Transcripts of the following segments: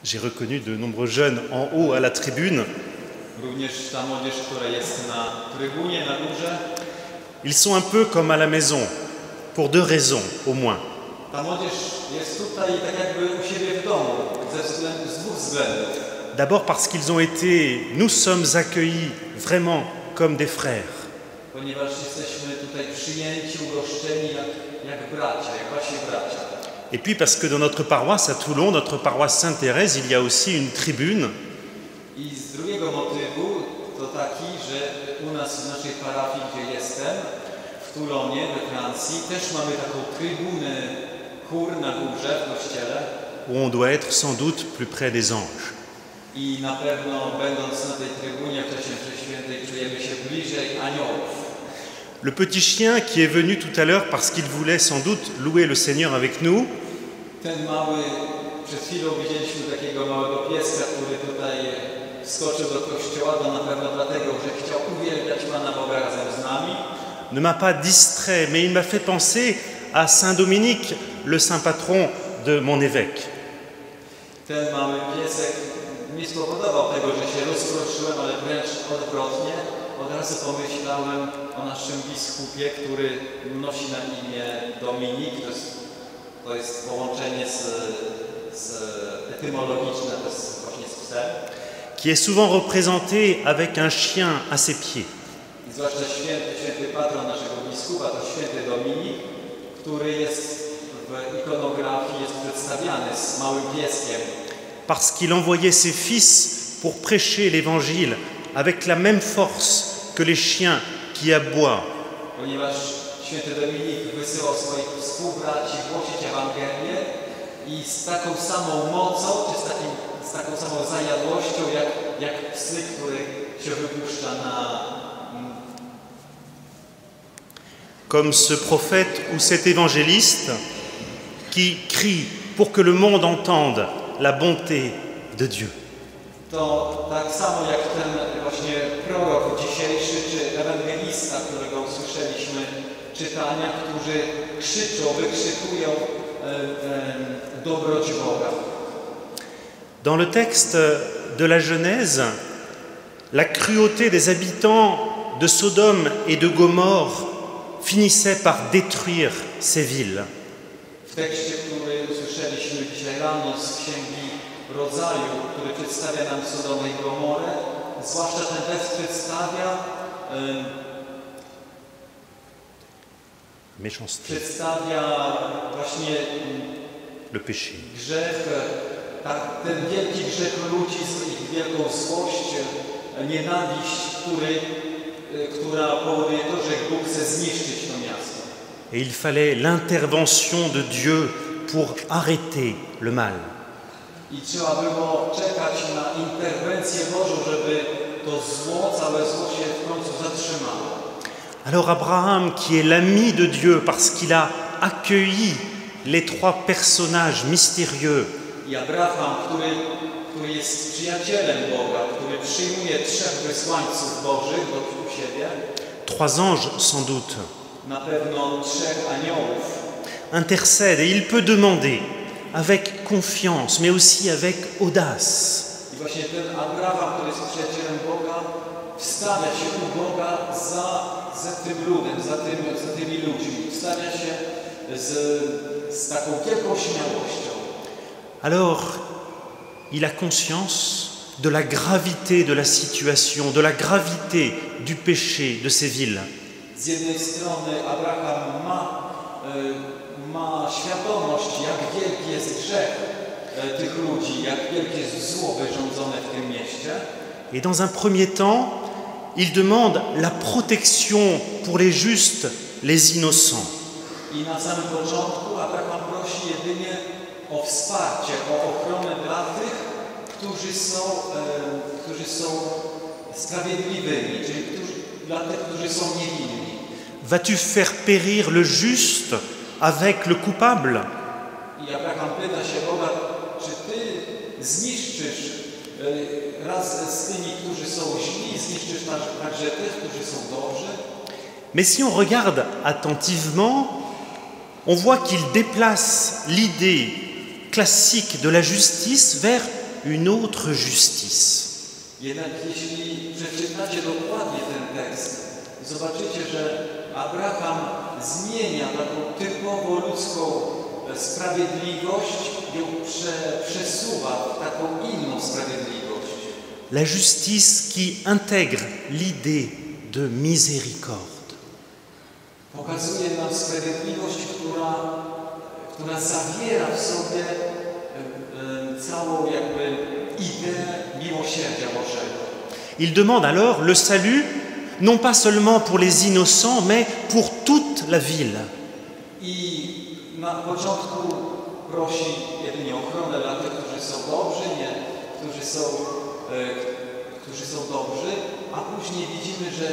J'ai reconnu de nombreux jeunes en haut à la tribune. Również ta młodzież, która jest na trybunie, na górze. Ils sont un peu comme à la maison, pour deux raisons au moins. Ta młodzież jest tutaj tak jakby u siebie w domu, z dwóch względów. D'abord parce qu'ils ont été, nous sommes accueillis vraiment comme des frères. Ponieważ jesteśmy tutaj przyjęci, ugoszczeni jak bracia, jak wasi bracia. Et puis parce que dans notre paroisse à Toulon, notre paroisse Sainte-Thérèse, il y a aussi une tribune. I z drugiego motywu to taki, że u nas w naszej parafii, gdzie jestem, w Toulonie, we Francji, też mamy taką trybunę, chór na górze w kościele. Où on doit être sans doute plus près des anges. I na pewno, będąc na tej trybunie w czasie mszy świętej, czujemy się bliżej aniołów. Le petit chien qui est venu tout à l'heure parce qu'il voulait sans doute louer le Seigneur avec nous, Ten mały, przed chwilą widzieliśmy takiego małego pieska, który tutaj wskoczył do kościoła, to na pewno dlatego, że chciał uwielbiać Pana Boga razem z nami. ne m'a pas distrait, mais il m'a fait penser à Saint Dominique, le saint patron de mon évêque. Ten mały piesek nie spowodował tego, że się rozproszyłem, ale wręcz odwrotnie. Od razu pomyślałem o naszym biskupie, który nosi na imię Dominik. To jest połączenie etymologiczne, to jest właśnie z psem. Qui est souvent représenté avec un chien à ses pieds. I zwłaszcza święty patron naszego biskupa, to święty Dominik, który jest w ikonografii jest przedstawiany z małym pieskiem. Parce qu'il envoyait ses fils pour prêcher l'évangile avec la même force que les chiens qui aboient. Ponieważ święty Dominik wysyłał swoich współbraci głosić Ewangelię i z taką samą mocą, czy z taką samą zajadłością, jak psy, które się wypuszcza na... Comme ce prophète ou cet évangéliste qui crie pour que le monde entende la bonté de Dieu. To tak samo jak ten właśnie prorok dzisiejszy, czy ewangelista, którego usłyszeliśmy czytania, którzy krzyczą, wykrzykują dobroć Boga. Dans le texte de la Genèse, la cruauté des habitants de Sodome et de Gomorrhe finissait par détruire ces villes. W tekście, który usłyszeliśmy dzisiaj rano z Księgi Rodzaju, który przedstawia nam Sodomę i Gomorę, zwłaszcza ten tekst przedstawia właśnie le péché. grzech, ten wielki grzech ludzi, ich wielką złość, nienawiść, która powoduje to, że Bóg chce zniszczyć to miasto. Et il fallait l'intervention de Dieu pour arrêter le mal. I trzeba było czekać na interwencję Bożą, żeby to zło, całe zło się w końcu zatrzymało. Alors Abraham, qui est l'ami de Dieu parce qu'il a accueilli les trois personnages mystérieux, I Abraham, który jest przyjacielem Boga, który przyjmuje trzech wysłańców Bożych do siebie, trois anges sans doute, na pewno trzech aniołów, intercède et il peut demander avec confiance, mais aussi avec audace. I właśnie ten Abraham, który jest przyjacielem Boga, wstawia się u Boga za tym ludem, za tymi ludźmi. Wstawia się z taką wielką śmiałością. Alors, il a conscience de la gravité de la situation, de la gravité du péché de ces villes. Z jednej strony Abraham ma świadomość, jak wielki jest grzech tych ludzi, jak wielkie jest zło wyrządzone w tym mieście. Et dans un premier temps, il demande la protection pour les justes, les innocents. I na samym początku Abraham prosi jedynie o wsparcie, o ochronę dla tych, którzy są sprawiedliwymi, czyli dla tych, którzy są niewinni. Vas-tu faire périr le juste avec le coupable? I Abraham pyta się Boga, czy Ty zniszczysz raz z tymi, którzy są źli, zniszczysz także tych, którzy są dobrzy? Mais si on regarde attentivement, on voit qu'il déplace l'idée classique de la justice vers une autre justice. Jednak jeśli przeczytacie dokładnie ten tekst, zobaczycie, że Abraham zmienia taką typowo ludzką sprawiedliwość, ją przesuwa w taką inną sprawiedliwość. La justice qui intègre l'idée de miséricorde. Pokazuje nam sprawiedliwość, która zawiera w sobie całą jakby ideę miłosierdzia Bożego. Il demande alors le salut, non pas seulement pour les innocents, mais pour toute la ville. I na początku prosi jedynie ochronę dla tych, którzy są dobrzy, nie, którzy są dobrzy, a później widzimy, że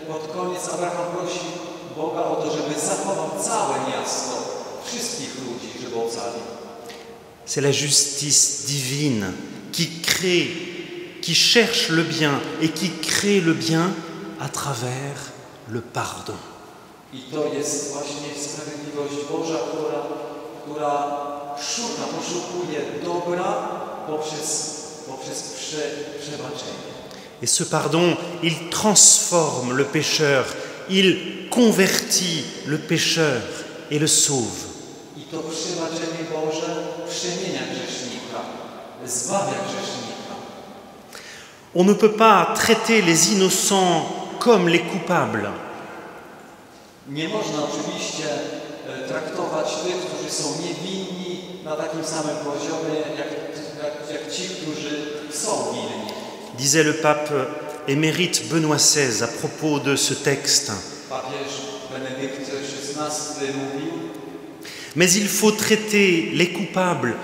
pod koniec Abraham prosi Boga o to, żeby zachował całe miasto, wszystkich ludzi, żeby ocalił. C'est la justice divine qui crée, qui cherche le bien et qui crée le bien à travers le pardon. I to jest właśnie sprawiedliwość Boża, która poszukuje dobra poprzez przebaczenie. Et ce pardon, il transforme le pécheur, il convertit le pécheur et le sauve. I to przebaczenie Boże przemienia grzesznika, zbawia grzesznika. On ne peut pas traiter les innocents comme les coupables. Nie można oczywiście traktować tych, którzy są niewinni na takim samym poziomie, jak ci, którzy są winni. Disait le pape émérite Benoît XVI à propos de ce texte. Papież Benedykt XVI mówił: Mais il faut traiter les coupables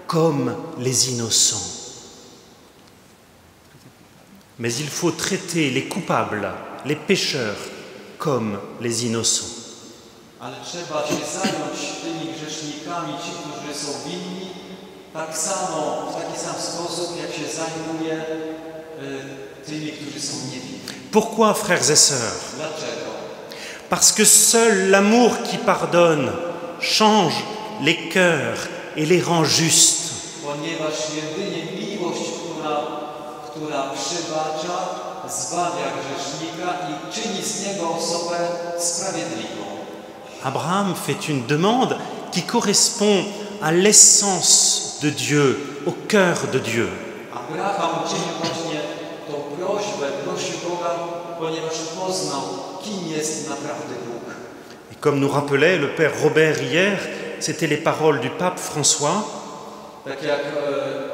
comme les innocents. Mais il faut traiter les coupables, les pécheurs, comme les innocents. Ale trzeba się zająć tymi grzesznikami, ci, którzy są winni, tak samo, w taki sam sposób, jak się zajmuje tymi, którzy są niewinni. Pourquoi, frères et sœurs? Dlaczego? Parce que seul l'amour qui pardonne change les cœurs et les rend justes. Ponieważ jedynie miłość, która przebacza, zbawia grzesznika i czyni z niego osobę sprawiedliwą. Abraham fait une demande qui correspond à l'essence de Dieu, au cœur de Dieu. Abraham uczynił właśnie tą prośbę, prosił Boga, ponieważ poznał, kim jest naprawdę Bóg. Et comme nous rappelait le Père Robert hier, c'était les paroles du pape François. Tak jak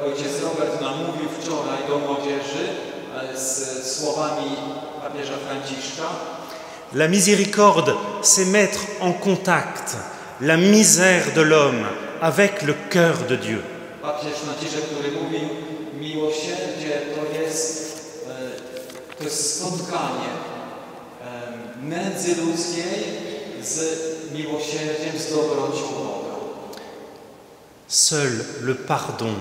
ojciec Robert nam mówił wczoraj do młodzieży z słowami papieża Franciszka. La miséricorde, c'est mettre en contact la misère de l'homme avec le cœur de Dieu. Papież Franciszek, który mówił, miłosierdzie to jest spotkanie nędzy ludzkiej z miłosierdziem, z dobrocią Boga. Seul le pardon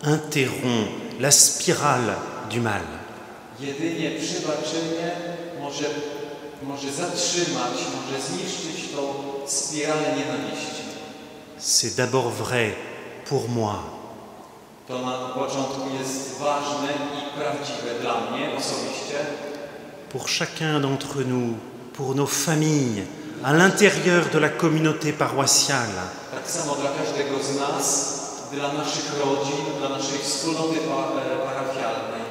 interrompt la spirale du mal. Jedynie przebaczenie może zatrzymać, może zniszczyć tą spiralę nienawiści. C'est d'abord vrai pour moi. To na początku jest ważne i prawdziwe dla mnie osobiście. Pour chacun d'entre nous, pour nos familles, à l'intérieur de la communauté paroissiale. Tak samo dla każdego z nas, dla naszych rodzin, dla naszej wspólnoty parafialnej.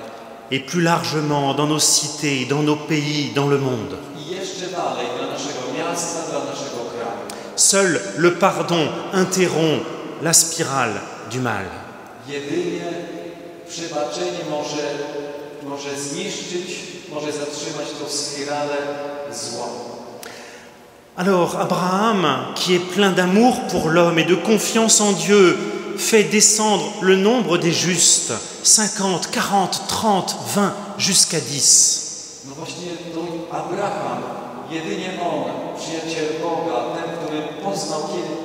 Et plus largement dans nos cités, dans nos pays, dans le monde. I jeszcze dalej dla naszego miasta, dla naszego kraju. Seul le pardon interrompt la spirale du mal. Jedynie przebaczenie może zniszczyć, może zatrzymać tą spiralę zła. Alors Abraham, qui est plein d'amour pour l'homme et de confiance en Dieu, fait descendre le nombre des justes, 50, 40, 30, 20, jusqu'à 10. No właśnie to Abraham, jedynie on, przyjaciel Boga, ten, który poznał,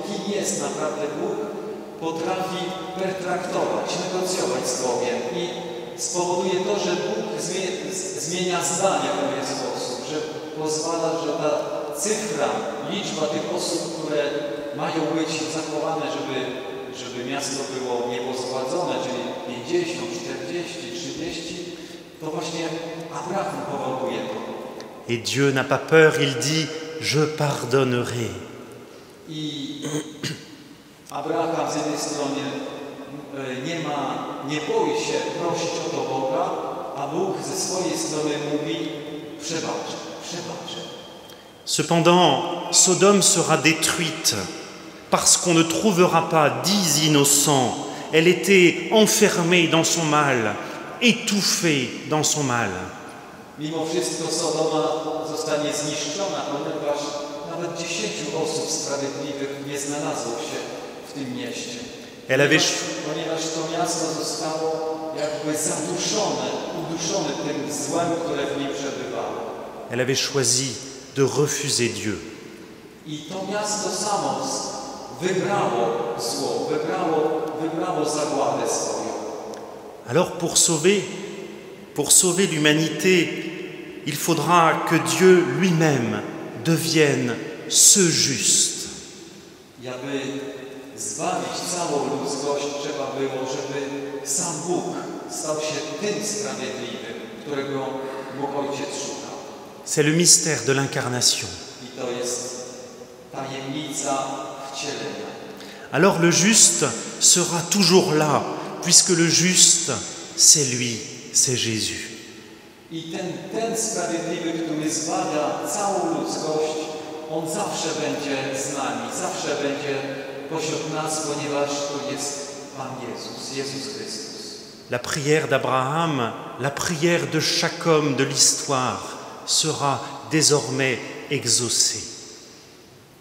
kim jest naprawdę Bóg, potrafi pertraktować, negocjować z Bogiem i spowoduje to, że Bóg zmienia zdania w pewien sposób, że pozwala, że ta cyfra, liczba tych osób, które mają być zachowane, żeby miasto było niepozgładzone, czyli 50, 40, 30, to właśnie Abraham powoduje to. Et Dieu n'a pas peur, il dit « Je pardonnerai ». I Abraham z jednej strony nie boi się prosić o to Boga, a Bóg ze swojej strony mówi przebaczę, przebaczę. Cependant, Sodome sera détruite parce qu'on ne trouvera pas 10 innocents. Elle était enfermée dans son mal, étouffée dans son mal. Mimo wszystko Sodoma zostanie zniszczona, ponieważ nawet 10 osób sprawiedliwych nie znalazło się w tym mieście. Ponieważ to miasto zostało jakby uduszone tym złem, które w nim przebywało. Elle avait choisi de refuser Dieu. I to miasto samo wybrało zło, wybrało zagładę swoją. Alors pour sauver l'humanité, il faudra que Dieu lui-même devienne ce juste. Aby zbawić całą ludzkość, trzeba było, żeby sam Bóg stał się tym sprawiedliwym, którego Bóg Ojciec szukał. C'est le mystère de l'incarnation. I to jest tajemnica wcielenia. Alors le juste sera toujours là, puisque le juste, c'est lui, c'est Jésus. I ten sprawiedliwy, który zbawia całą ludzkość, on zawsze będzie z nami, zawsze będzie pośród nas, ponieważ to jest Pan Jezus, Jezus Chrystus. La prière d'Abraham, la prière de chaque homme de l'histoire sera désormais exaucée.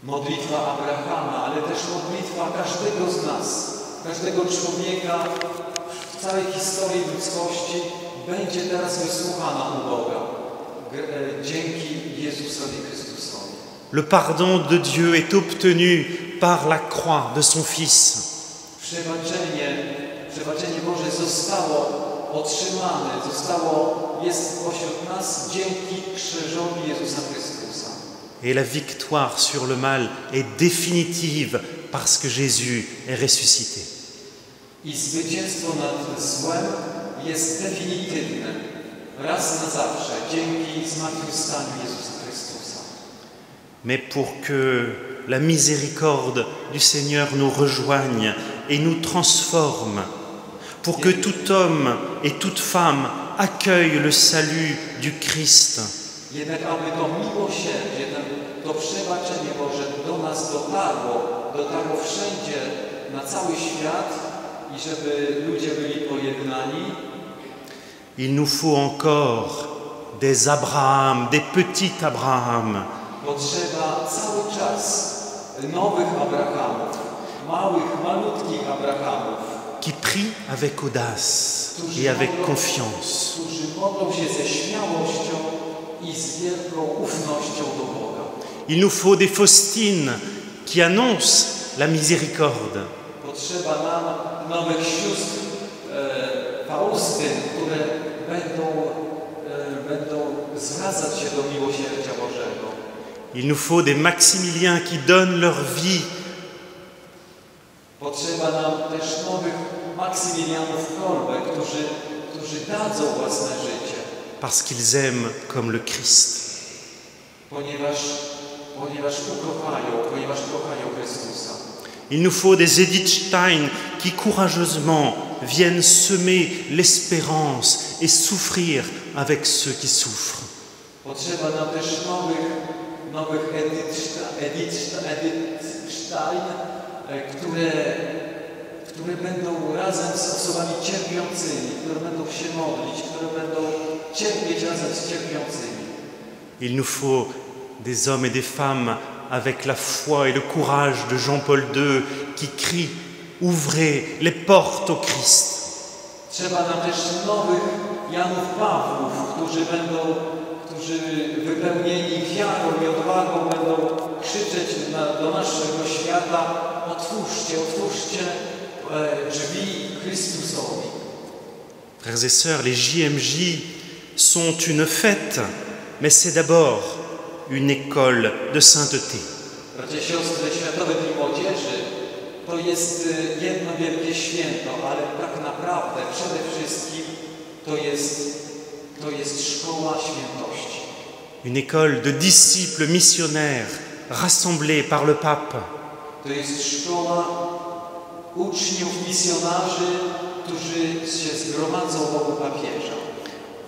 Modlitwa Abrahama, ale też modlitwa każdego z nas, każdego człowieka w całej historii ludzkości będzie teraz wysłuchana u Boga dzięki Jezusowi Chrystusowi. Le pardon de Dieu est obtenu par la croix de son Fils. Przebaczenie Boże zostało otrzymane, jest pośród nas dzięki krzyżowi Jezusa Chrystusa. Et la victoire sur le mal est définitive parce que Jésus est ressuscité. I zwycięstwo nad złem jest definitywne, raz na zawsze, dzięki zmartwychwstaniu Jezusa Chrystusa. Mais pour que la miséricorde du Seigneur nous rejoigne et nous transforme, pour que tout homme et toute femme accueille le salut du Christ. Jednak aby to miłosierdzie, to przebaczenie Boże do nas dotarło wszędzie, na cały świat i żeby ludzie byli pojednani, il nous faut encore des Abraham, des petits Abraham. Potrzeba cały czas nowych Abrahamów, malutkich Abrahamów, qui prient avec audace et avec confiance. Którzy modlą się ze śmiałością i z wielką ufnością do Boga. Il nous faut des Faustines qui annoncent la miséricorde. Potrzeba nam nowych sióstr Faustyn, które będą zwracać się do miłosierdzia Bożego. Il nous faut des Maximiliens qui donnent leur vie. Potrzeba nam też nowych Maksymilianów Kolbe, którzy dadzą własne życie. Parce qu'ils aiment comme le Christ. Ponieważ kochają Chrystusa. Il nous faut des Edith Stein qui courageusement viennent semer l'espérance et souffrir avec ceux qui souffrent. Potrzeba nam też nowych Edith Stein, które będą razem z osobami cierpiącymi, które będą się modlić, które będą cierpieć razem z cierpiącymi. Il nous faut des hommes et des femmes avec la foi et le courage de Jean-Paul II qui crie « Ouvrez les portes au Christ ». Trzeba nam też nowych Janów Pawłów, którzy wypełnieni wiarą i odwagą będą krzyczeć do naszego świata: otwórzcie drzwi Chrystusowi. Frères et sœurs, les JMJ sont une fête, mais c'est d'abord une école de sainteté. Bracia i siostry, Światowe Dni Młodzieży to jest jedno wielkie święto, ale tak naprawdę przede wszystkim to jest szkoła świętości. Une école de disciples missionnaires rassemblés par le pape. To jest szkoła uczniów, misjonarzy, którzy się zgromadzą wokół papieża.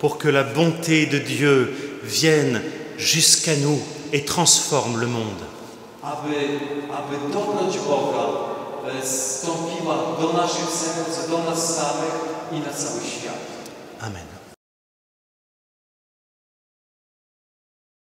Pour que la bonté de Dieu vienne jusqu'à nous et transforme le monde. Aby dobroć Boga zstąpiła do naszych serc, do nas samych i na cały świat. Amen.